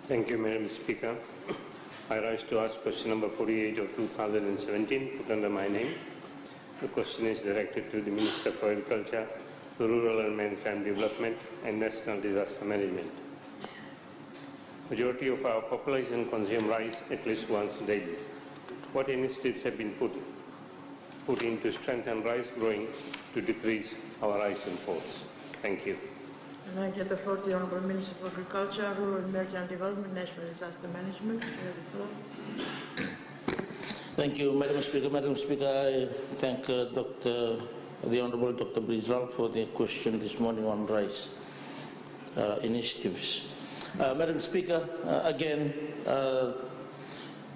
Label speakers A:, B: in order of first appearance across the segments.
A: Thank you, Madam Speaker. I rise to ask question number 48 of 2017, put under my name. The question is directed to the Minister for Agriculture, Rural and Maritime Development and National Disaster Management. Majority of our population consume rice at least once daily. What initiatives have been put in to strengthen rice growing to decrease our rice imports? Thank you.
B: And I give the floor to the Honourable Minister for Agriculture, Rural and Maritime Development, National Disaster Management.
C: Thank you, Madam Speaker. Madam Speaker, I thank the Honourable Dr. Brijal for the question this morning on rice initiatives. Madam Speaker, again,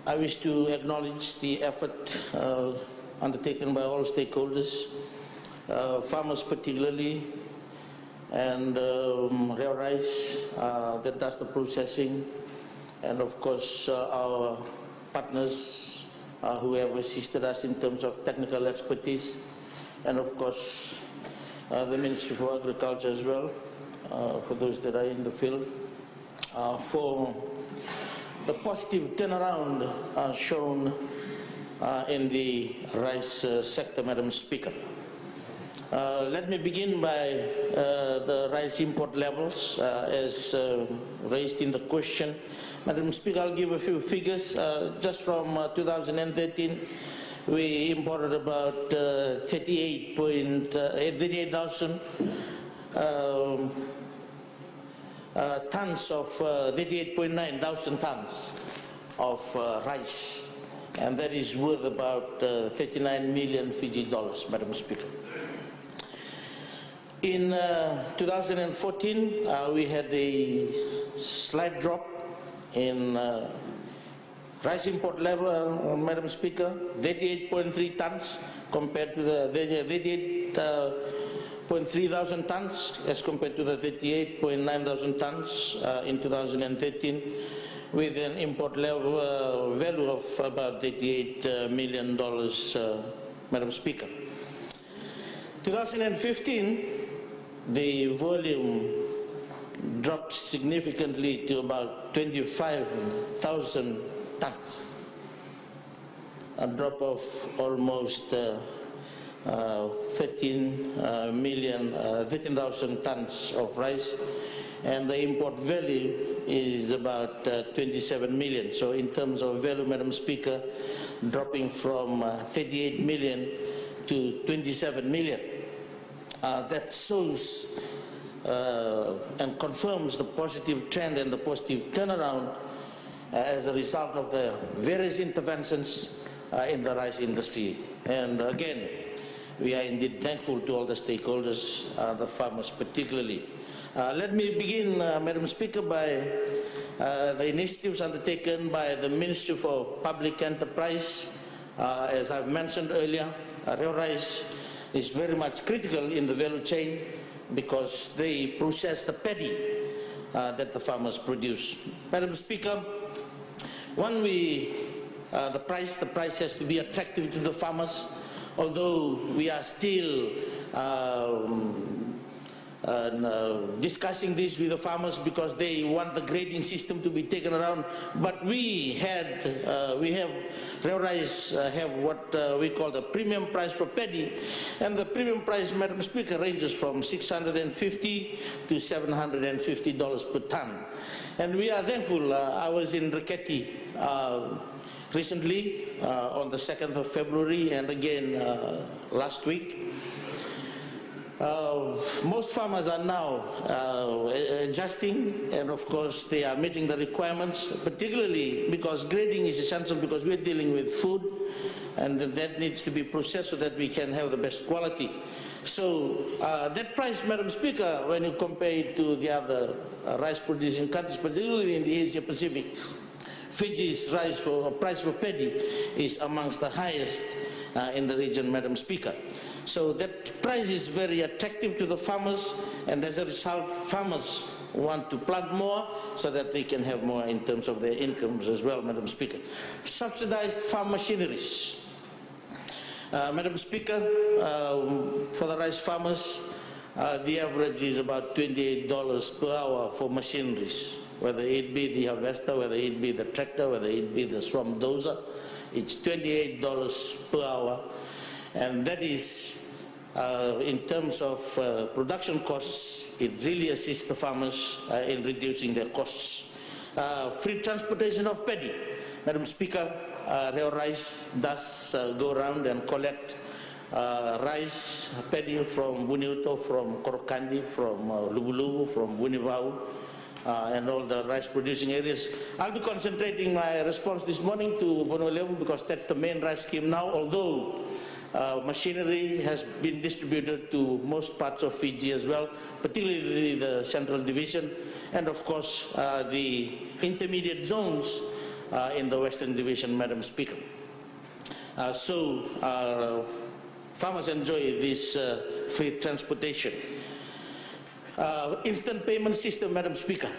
C: I wish to acknowledge the effort undertaken by all stakeholders, farmers particularly, and raw rice that does the processing, and of course our partners who have assisted us in terms of technical expertise, and of course the Ministry for Agriculture as well, for those that are in the field, for the positive turnaround shown in the rice sector, Madam Speaker. Let me begin by the rice import levels as raised in the question. Madam Speaker, I'll give a few figures. Just from 2013, we imported about 38,000 tons of 38,900 tons of rice, and that is worth about 39 million Fiji dollars, Madam Speaker. In 2014, we had a slight drop in rice import level, Madam Speaker, 38.3 tons compared to the 38.3 thousand tons as compared to the 38.9 thousand tons in 2013, with an import level value of about $38 million, Madam Speaker. 2015, the volume dropped significantly to about 25,000 tons, a drop of almost 13,000 tons of rice, and the import value is about 27 million. So in terms of value, Madam Speaker, dropping from 38 million to 27 million. That shows and confirms the positive trend and the positive turnaround as a result of the various interventions in the rice industry. And again, we are indeed thankful to all the stakeholders, the farmers particularly. Let me begin, Madam Speaker, by the initiatives undertaken by the Ministry for Public Enterprise. As I've mentioned earlier, raw rice is very much critical in the value chain because they process the paddy that the farmers produce. Madam Speaker, when the price has to be attractive to the farmers, although we are still discussing this with the farmers because they want the grading system to be taken around. But we have raw rice have what we call the premium price for paddy, and the premium price, Madam Speaker, ranges from $650 to $750 per ton. And we are thankful. I was in Riketi recently on the 2nd of February and again last week. Most farmers are now adjusting, and of course they are meeting the requirements, particularly because grading is essential because we're dealing with food and that needs to be processed so that we can have the best quality. So that price, Madam Speaker, when you compare it to the other rice producing countries, particularly in the Asia Pacific, Fiji's price for paddy is amongst the highest in the region, Madam Speaker. So that price is very attractive to the farmers, and as a result, farmers want to plant more so that they can have more in terms of their incomes as well, Madam Speaker. Subsidized farm machineries. Madam Speaker, for the rice farmers, the average is about $28 per hour for machineries, whether it be the harvester, whether it be the tractor, whether it be the swamp dozer. It's $28 per hour, and that is, in terms of production costs, it really assists the farmers in reducing their costs. Free transportation of paddy. Madam Speaker, Reo Rice does go around and collect rice, paddy from Buniuto, from Korokandi, from Lubulubu, from Bunivau, and all the rice producing areas. I'll be concentrating my response this morning to Bonolevu because that's the main rice scheme now, although machinery has been distributed to most parts of Fiji as well, particularly the Central Division, and of course the intermediate zones in the Western Division, Madam Speaker. Farmers enjoy this free transportation. Instant payment system, Madam Speaker.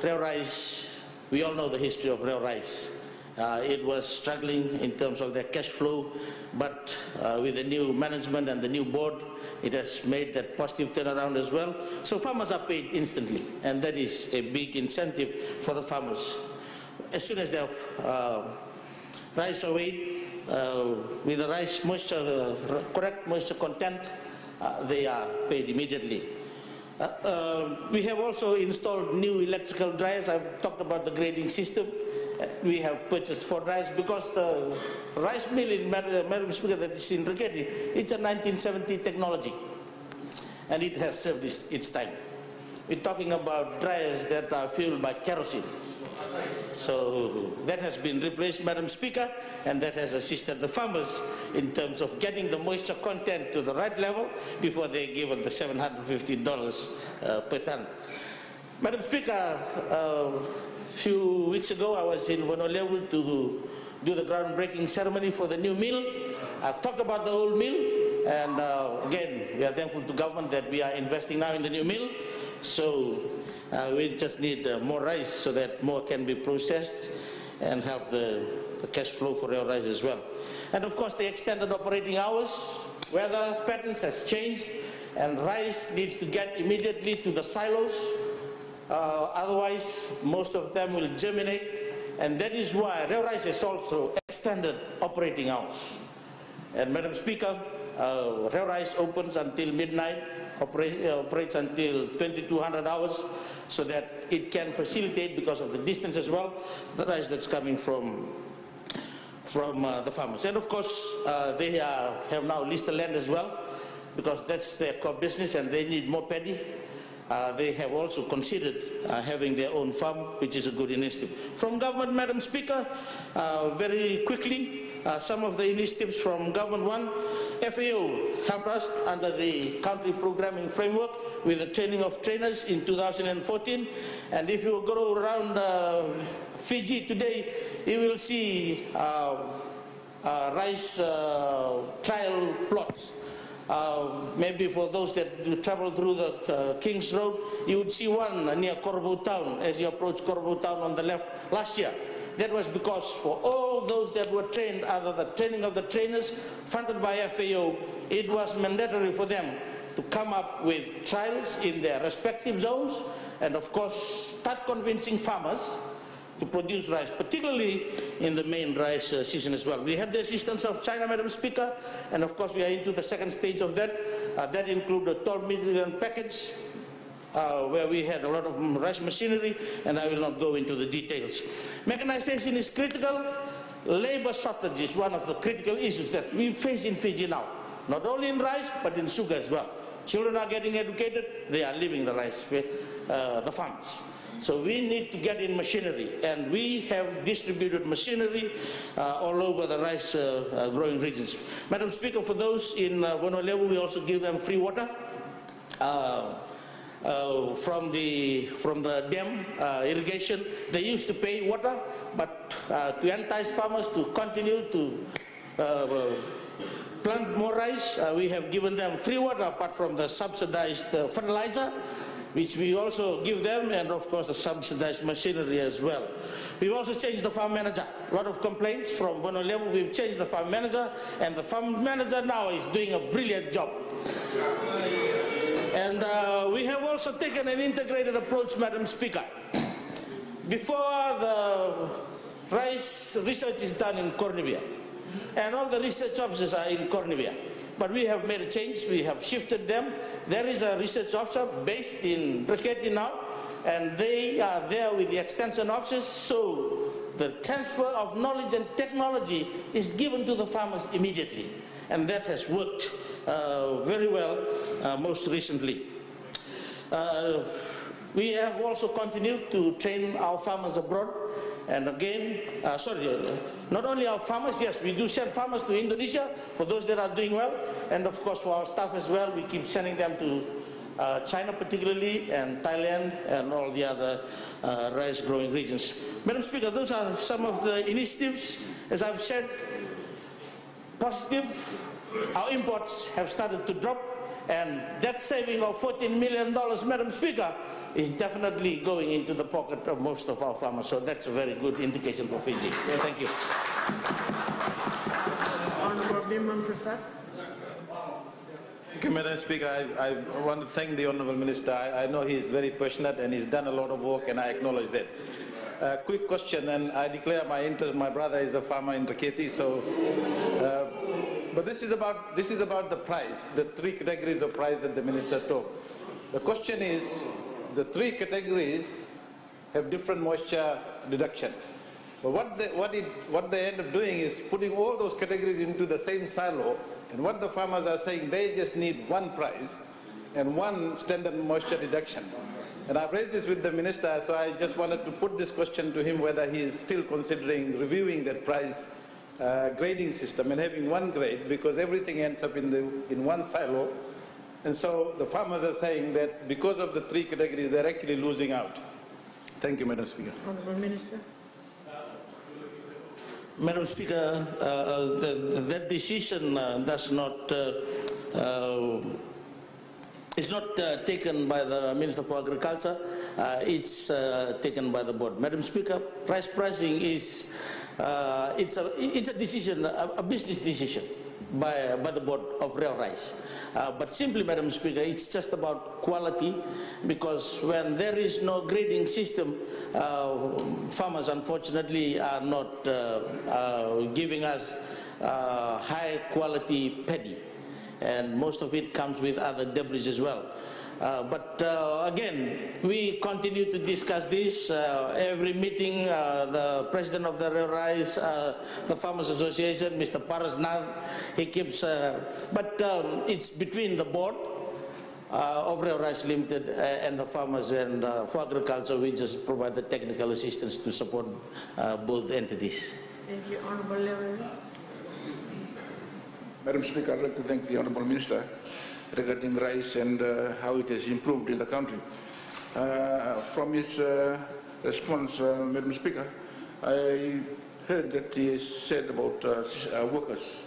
C: Reo Rice, we all know the history of Reo Rice. It was struggling in terms of their cash flow, but with the new management and the new board, it has made that positive turnaround as well. So farmers are paid instantly, and that is a big incentive for the farmers. As soon as they have rice away, with the rice moisture, correct moisture content, they are paid immediately. We have also installed new electrical dryers. I've talked about the grading system. We have purchased 4 dryers because the rice mill in Madam Speaker that is in Riketi, it's a 1970 technology, and it has served its time. We're talking about dryers that are fueled by kerosene. So that has been replaced, Madam Speaker, and that has assisted the farmers in terms of getting the moisture content to the right level before they're given the $750 per ton. Madam Speaker, a few weeks ago I was in Wonolewu to do the groundbreaking ceremony for the new mill. I've talked about the old mill, and again, we are thankful to government that we are investing now in the new mill. So we just need more rice so that more can be processed and help the cash flow for Reo Rice as well. And of course the extended operating hours, weather patterns has changed, and rice needs to get immediately to the silos, otherwise most of them will germinate, and that is why Reo Rice has also extended operating hours. And Madam Speaker, Reo Rice opens until midnight, operates until 2200 hours, so that it can facilitate, because of the distance as well, the rice that's coming from the farmers. And of course they have now leased the land as well, because that's their core business and they need more paddy. They have also considered having their own farm, which is a good initiative. From government, Madam Speaker, very quickly, some of the initiatives from government. One, FAO helped us under the country programming framework with the training of trainers in 2014. And if you go around Fiji today, you will see rice trial plots. Maybe for those that travel through the King's Road, you would see one near Corvo Town as you approach Corvo Town on the left last year. That was because for all those that were trained under the training of the trainers funded by FAO, it was mandatory for them to come up with trials in their respective zones and of course start convincing farmers to produce rice, particularly in the main rice season as well. We had the assistance of China, Madam Speaker, and of course we are into the second stage of that. That included a 12 million package where we had a lot of rice machinery, and I will not go into the details. Mechanization is critical. Labor shortage is one of the critical issues that we face in Fiji now, not only in rice but in sugar as well. Children are getting educated, they are leaving the rice, the farms. So we need to get in machinery, and we have distributed machinery all over the rice growing regions. Madam Speaker, for those in Wonolewu, we also give them free water from the dam irrigation. They used to pay water, but to entice farmers to continue to plant more rice, we have given them free water apart from the subsidized fertilizer, which we also give them, and of course the subsidized machinery as well. We've also changed the farm manager. A lot of complaints from Wonolewu. We've changed the farm manager, and the farm manager now is doing a brilliant job. And we have also taken an integrated approach, Madam Speaker. Before, the rice research is done in Cornevia, and all the research officers are in Cornevia. But we have made a change, we have shifted them. There is a research officer based in Raketi now, and they are there with the extension officers, so the transfer of knowledge and technology is given to the farmers immediately. And that has worked very well most recently. We have also continued to train our farmers abroad. And again, not only our farmers, yes, we do send farmers to Indonesia for those that are doing well. And of course, for our staff as well, we keep sending them to China particularly, and Thailand, and all the other rice growing regions. Madam Speaker, those are some of the initiatives. As I've said, positive, our imports have started to drop, and that saving of $14 million, Madam Speaker, is definitely going into the pocket of most of our farmers. So that's a very good indication for Fiji. Yeah, thank you.
B: Honourable Biman Prasad.
D: Thank you, Madam Speaker. I want to thank the Honourable Minister. I know he is very passionate and he's done a lot of work, and I acknowledge that. Quick question, and I declare my interest. My brother is a farmer in Raketi, so. But this is about the price, the three categories of price that the Minister talked. The question is, the three categories have different moisture deduction. But what they end up doing is putting all those categories into the same silo, and what the farmers are saying, they just need one price and one standard moisture deduction. And I've raised this with the Minister, so I just wanted to put this question to him, whether he is still considering reviewing that price grading system and having one grade, because everything ends up in one silo. And so the farmers are saying that because of the three categories, they're actually losing out. Thank you, Madam Speaker.
B: Honourable Minister.
C: Madam Speaker, that decision does not is not taken by the Minister for Agriculture. It's taken by the board. Madam Speaker, rice pricing is it's a decision, a business decision by the board of Real Rice. But simply, Madam Speaker, it's just about quality, because when there is no grading system, farmers unfortunately are not giving us high quality paddy, and most of it comes with other debris as well. But again, we continue to discuss this. Every meeting, the president of the Real Rice, the Farmers Association, Mr. Parasnath, he keeps, but it's between the board of Real Rice Limited and the farmers, and for agriculture, we just provide the technical assistance to support both entities.
B: Thank you. Honourable Level.
E: Madam Speaker, I'd like to thank the Honourable Minister regarding rice and how it has improved in the country. From his response, Madam Speaker, I heard that he said about workers.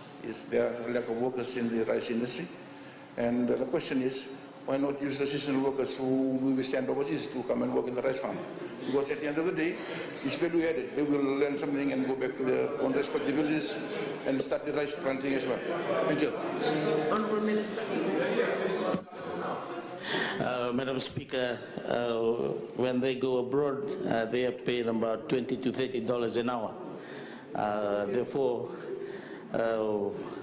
E: There are a lack of workers in the rice industry. And the question is, why not use the seasonal workers who will be sent overseas to come and work in the rice farm? Because at the end of the day, it's value added. They will learn something and go back to their own respective villages and start the rice planting as well. Thank you.
B: Honourable Minister.
C: Madam Speaker, when they go abroad, they are paid about $20 to $30 an hour. Therefore,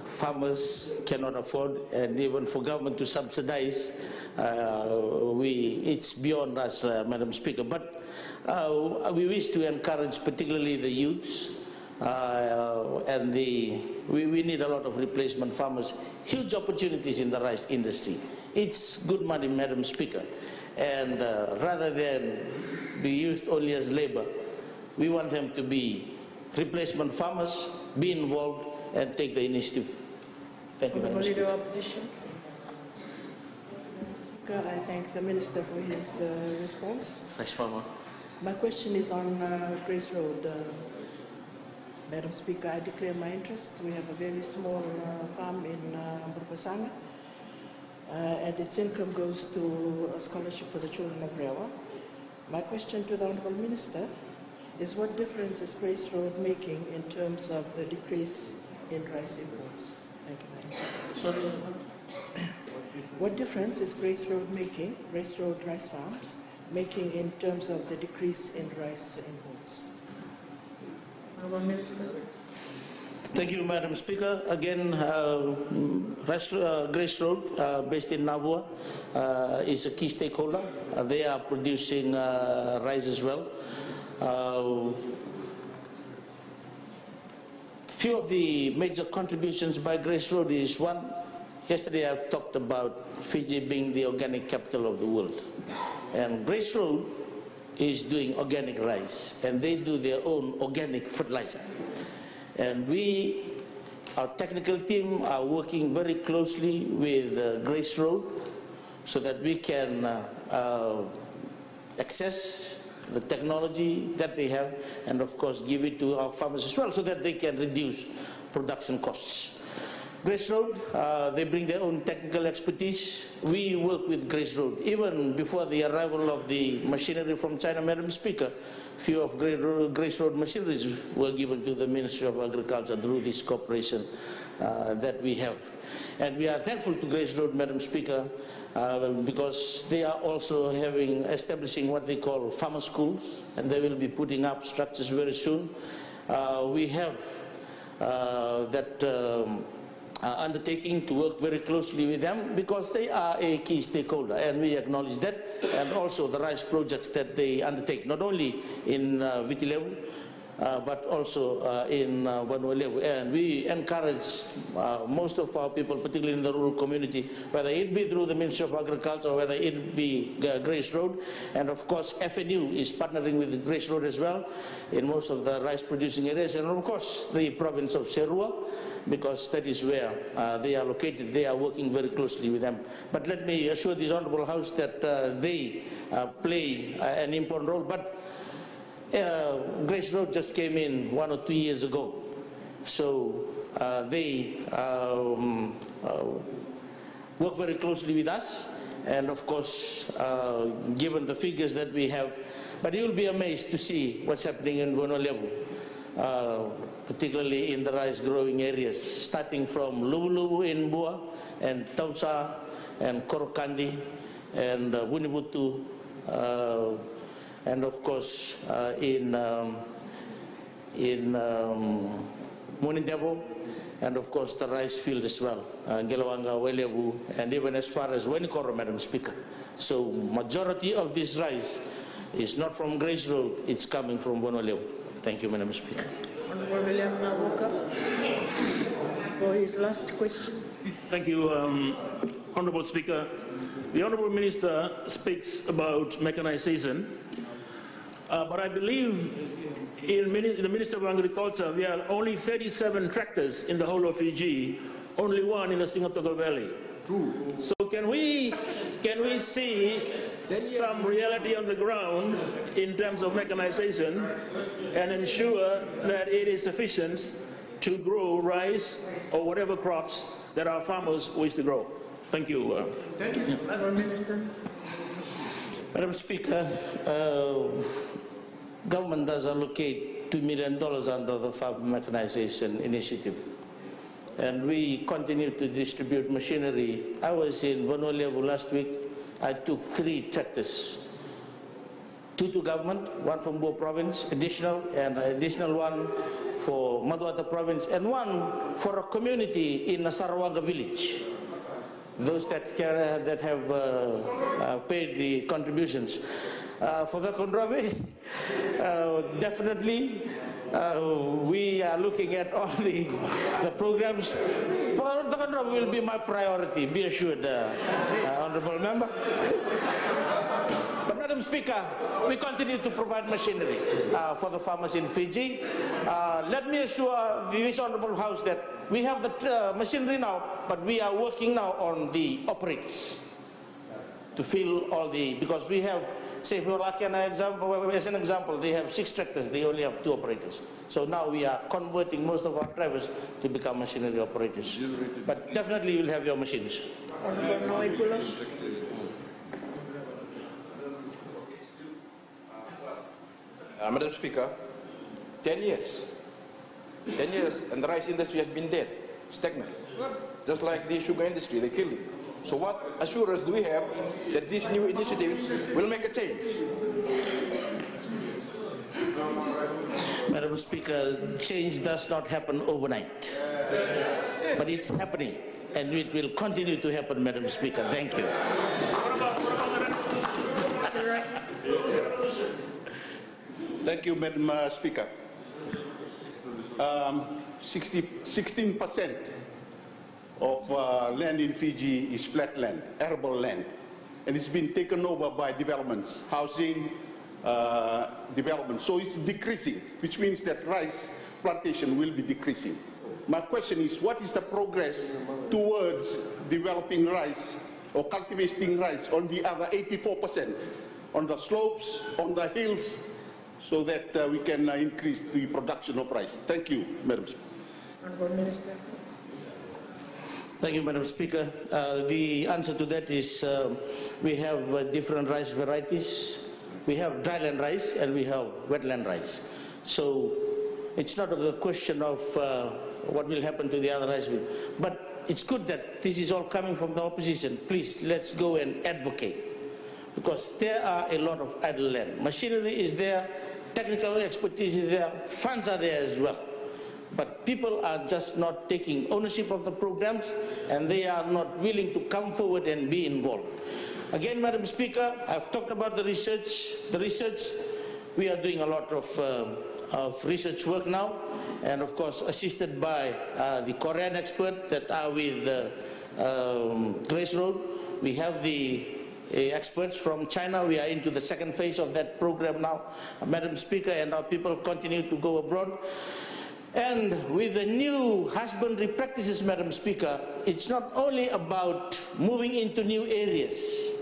C: farmers cannot afford, and even for government to subsidize, it's beyond us, Madam Speaker. But we wish to encourage particularly the youths, and we need a lot of replacement farmers. Huge opportunities in the rice industry. It's good money, Madam Speaker. And rather than be used only as labor, we want them to be replacement farmers, be involved, and take the initiative. Thank you, Madam Speaker.
B: Leader of Opposition.
F: Speaker, I thank the Minister for his response.
C: Rice farmer.
F: My question is on Grace Road. Madam Speaker, I declare my interest. We have a very small farm in Burpasanga, and its income goes to a scholarship for the children of Rewa. My question to the Honourable Minister is, what difference is Grace Road making in terms of the decrease in rice imports? Thank you, Madam Speaker. What difference is Grace Road making, Grace Road rice farms, making in terms of the decrease in rice imports?
B: Honourable Minister.
C: Thank you, Madam Speaker. Again, Grace Road, based in Nabua, is a key stakeholder. They are producing rice as well. Few of the major contributions by Grace Road is one. Yesterday I've talked about Fiji being the organic capital of the world. And Grace Road is doing organic rice, and they do their own organic fertilizer. And we, our technical team, are working very closely with Grace Road so that we can access the technology that they have, and of course give it to our farmers as well so that they can reduce production costs. Grace Road, they bring their own technical expertise. We work with Grace Road. Even before the arrival of the machinery from China, Madam Speaker, few of Grace Road machineries were given to the Ministry of Agriculture through this cooperation that we have. And we are thankful to Grace Road, Madam Speaker, because they are also establishing what they call farmer schools, and they will be putting up structures very soon. We have undertaking to work very closely with them because they are a key stakeholder, and we acknowledge that, and also the rice projects that they undertake, not only in Vitilevu, but also in Vanuatu. And we encourage most of our people, particularly in the rural community, whether it be through the Ministry of Agriculture or whether it be Grace Road. And of course, FNU is partnering with Grace Road as well in most of the rice producing areas. And of course, the province of Serua, because that is where they are located. They are working very closely with them. But let me assure this Honourable House that they play an important role. But Grace Road just came in 1 or 2 years ago. So they work very closely with us. And of course, given the figures that we have, but you'll be amazed to see what's happening in Vanuatu, particularly in the rice growing areas, starting from Lubu in Bua, and Tausa, and Korokandi, and Wunibutu, and of course in Munindebo, and of course the rice field as well, Gelawanga, Welebu, and even as far as Wenikoro, Madam Speaker. So majority of this rice is not from Grace Road, it's coming from Vanuatu. Thank you, Madam Speaker.
B: Honourable William Nawoka for his last question.
G: Thank you, Honourable Speaker. The Honourable Minister speaks about mechanization, but I believe in the Ministry of Agriculture there are only 37 tractors in the whole of Fiji, only one in the Singatoka Valley. True. So can we see some reality on the ground in terms of mechanization and ensure that it is sufficient to grow rice or whatever crops that our farmers wish to grow? Thank you.
B: Thank you. Honourable Minister.
C: Madam Speaker, government does allocate $2 million under the Farm Mechanization Initiative. And we continue to distribute machinery. I was in Vanuatu last week. I took 3 tractors, 2 to government, 1 from Bua province, additional, and an additional 1 for Maduata province, and 1 for a community in Sarawanga village. Those that have paid the contributions. For the Kondrawe, definitely we are looking at all the programs. But the Kondrawe will be my priority, be assured, Honourable Member. But Madam Speaker, we continue to provide machinery for the farmers in Fiji. Let me assure this Honourable House that we have the machinery now, but we are working now on the operators to fill all the, because we have, say for like as an example, they have 6 tractors, they only have 2 operators. So now we are converting most of our drivers to become machinery operators. But definitely you'll have your machines.
H: Madam Speaker, 10 years. 10 years and the rice industry has been dead, stagnant. Just like the sugar industry, they killed it. So what assurance do we have that these new initiatives will make a change?
C: Madam Speaker, change does not happen overnight, but it's happening, and it will continue to happen, Madam Speaker. Thank you.
I: Thank you, Madam Speaker. 16% of land in Fiji is flat land, arable land, and it's been taken over by developments, housing development. So it's decreasing, which means that rice plantation will be decreasing. My question is, what is the progress towards developing rice or cultivating rice on the other 84%, on the slopes, on the hills, so that we can increase the production of rice? Thank you, Madam Speaker.
B: Honourable Minister.
C: Thank you, Madam Speaker. The answer to that is we have different rice varieties. We have dryland rice and we have wetland rice. So it's not a question of what will happen to the other rice. But it's good that this is all coming from the opposition. Please, let's go and advocate. Because there are a lot of idle land. Machinery is there, technical expertise is there, funds are there as well. But people are just not taking ownership of the programs, and they are not willing to come forward and be involved. Again, Madam Speaker, I've talked about the research. We are doing a lot of research work now, and of course assisted by the Korean experts that are with Grace Road. We have the experts from China. We are into the second phase of that program now, Madam Speaker, and our people continue to go abroad. And with the new husbandry practices, Madam Speaker, it's not only about moving into new areas,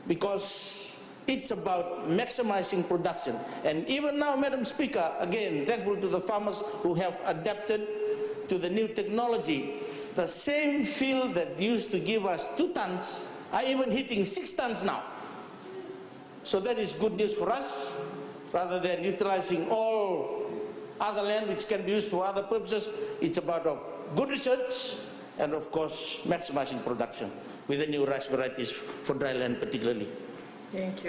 C: because it's about maximizing production. And even now, Madam Speaker, again, thankful to the farmers who have adapted to the new technology, the same field that used to give us 2 tons are even hitting 6 tons now. So that is good news for us, rather than utilizing all other land which can be used for other purposes. It's about good research and of course maximizing production with the new rice varieties for dry land particularly.
B: Thank you.